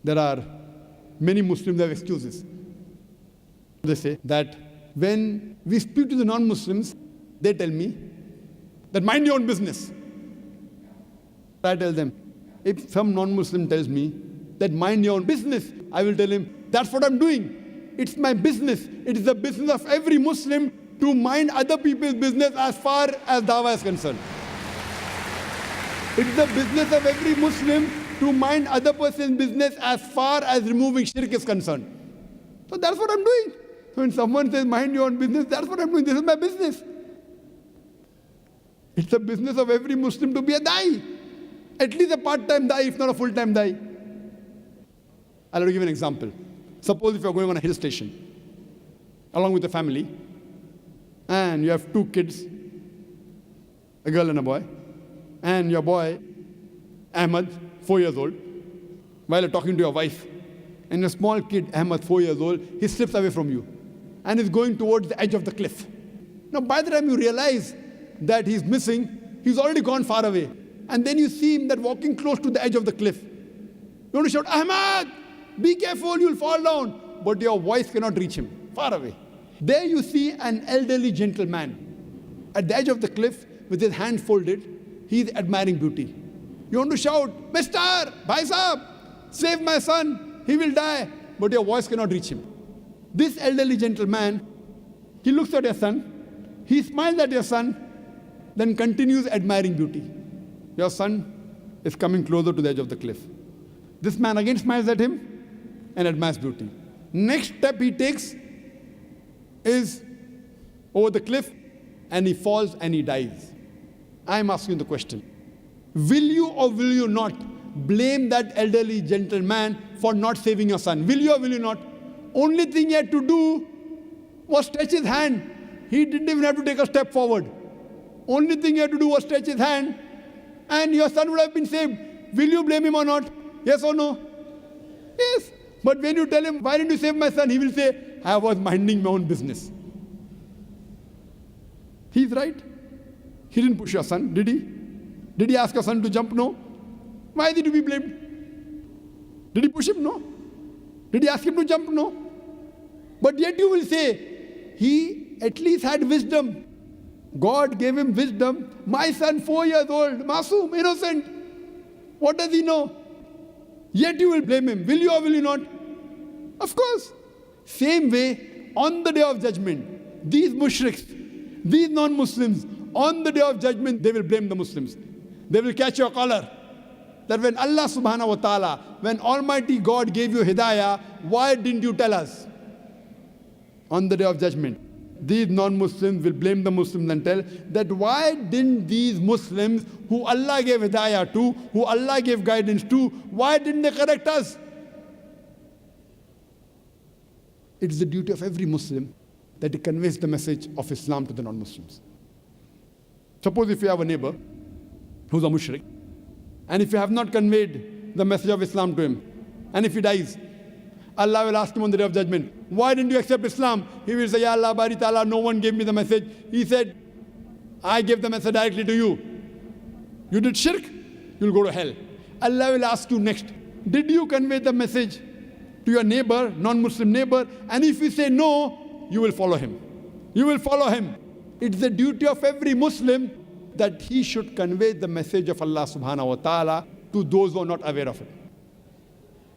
There are many Muslims who have excuses. They say that when we speak to the non-Muslims, they tell me that mind your own business. I tell them, if some non-Muslim tells me that mind your own business, I will tell him, that's what I'm doing. It's my business. It is the business of every Muslim to mind other people's business as far as dawah is concerned. It's the business of every Muslim to mind other person's business as far as removing shirk is concerned. So that's what I'm doing. So when someone says mind your own business, that's what I'm doing. This is my business. It's the business of every Muslim to be a da'i. At least a part-time da'i, if not a full-time da'i. I'll give you an example. Suppose if you're going on a hill station along with the family and you have two kids, a girl and a boy, and your boy, Ahmad, 4 years old, while you're talking to your wife, and your small kid, Ahmad, 4 years old, he slips away from you and is going towards the edge of the cliff. Now, by the time you realize that he's missing, he's already gone far away. And then you see him that walking close to the edge of the cliff. You want to shout, Ahmad, be careful, you'll fall down. But your voice cannot reach him, far away. There you see an elderly gentleman at the edge of the cliff with his hands folded. He's admiring beauty. You want to shout, Mister, Bhai Sahab, save my son, he will die. But your voice cannot reach him. This elderly gentleman, he looks at your son, he smiles at your son, then continues admiring beauty. Your son is coming closer to the edge of the cliff. This man again smiles at him and admires beauty. Next step he takes is over the cliff and he falls and he dies. I am asking the question, will you or will you not blame that elderly gentleman for not saving your son? Will you or will you not? Only thing he had to do was stretch his hand. He didn't even have to take a step forward. Only thing he had to do was stretch his hand and your son would have been saved. Will you blame him or not? Yes or no? Yes. But when you tell him, why didn't you save my son? He will say, I was minding my own business. He's right. He didn't push your son, did he? Did he ask your son to jump? No. Why did he be blamed? Did he push him? No. Did he ask him to jump? No. But yet you will say, he at least had wisdom. God gave him wisdom. My son, 4 years old, Masoom, innocent. What does he know? Yet you will blame him. Will you or will you not? Of course. Same way, on the day of judgment, these mushriks, these non-Muslims, on the day of judgment, they will blame the Muslims. They will catch your collar. That when Allah subhanahu wa ta'ala, when Almighty God gave you hidayah, why didn't you tell us? On the day of judgment, these non-Muslims will blame the Muslims and tell that why didn't these Muslims who Allah gave hidayah to, who Allah gave guidance to, why didn't they correct us? It is the duty of every Muslim that he conveys the message of Islam to the non-Muslims. Suppose if you have a neighbor who's a mushrik, and if you have not conveyed the message of Islam to him, and if he dies, Allah will ask him on the day of judgment, why didn't you accept Islam? He will say, Ya Allah, Bari Ta'ala, no one gave me the message. He said, I gave the message directly to you. You did shirk, you'll go to hell. Allah will ask you next, did you convey the message to your neighbor, non-Muslim neighbor? And if you say no, you will follow him. You will follow him. It's the duty of every Muslim that he should convey the message of Allah subhanahu wa ta'ala to those who are not aware of it.